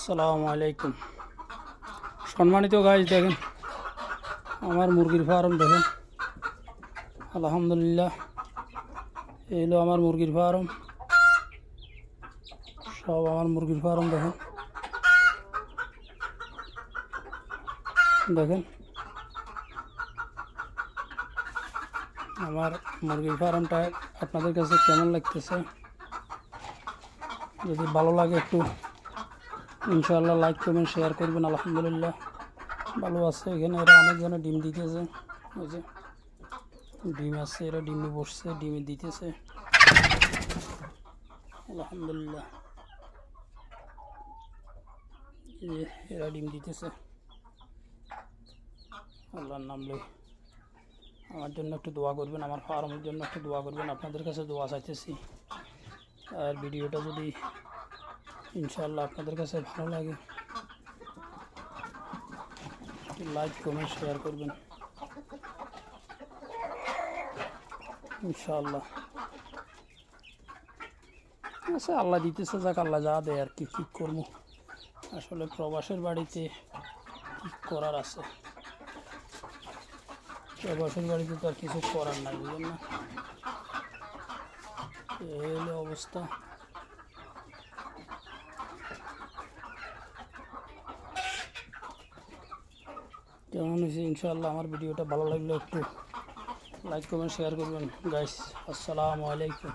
আসসালামু আলাইকুম। সম্মানিত গাইজ, দেখেন আমার মুরগির ফার্ম। দেখেন আলহামদুলিল্লাহ, এই হলো আমার মুরগির ফার্ম। সব আমার মুরগির ফার্ম। দেখেন দেখেন আমার মুরগির ফার্মটা আপনাদের কাছে কেমন লাগতেছে? যদি ভালো লাগে একটু ইনশাআল্লাহ লাইক কমেন্ট শেয়ার করবেন। আলহামদুলিল্লাহ ভালো আছে। এখানে এরা অনেকজনে ডিম দিতেছে। ওই যে ডিম আছে, এরা ডিমে বসছে, ডিমে দিতেছে। আলহামদুলিল্লাহ এরা ডিম দিতেছে। আল্লাহর নাম লই আমার জন্য একটু দোয়া করবেন, আমার ফার্মের জন্য একটু দোয়া করবেন। আপনাদের কাছে দোয়া চাইতেছি। আর ভিডিওটা যদি ইনশাআল্লাহ আপনাদের কাছে ভালো লাগে, একটু লাইক কমেন্ট শেয়ার করবেন ইনশাআল্লাহ। আচ্ছা, আল্লাহ দিতেছে, যাক আল্লাহ যা দেয় আর কি করবো। আসলে প্রবাসের বাড়িতে কি করার আছে? প্রবাসের বাড়িতে তো আর কিছু করার নাই, বুঝলেন না? এই হলো অবস্থা। কেমন হয়েছে? ইনশাআল্লাহ আমার ভিডিওটা ভালো লাগলে একটু লাইক কমেন্ট শেয়ার করবেন গাইস। আসসালামু আলাইকুম।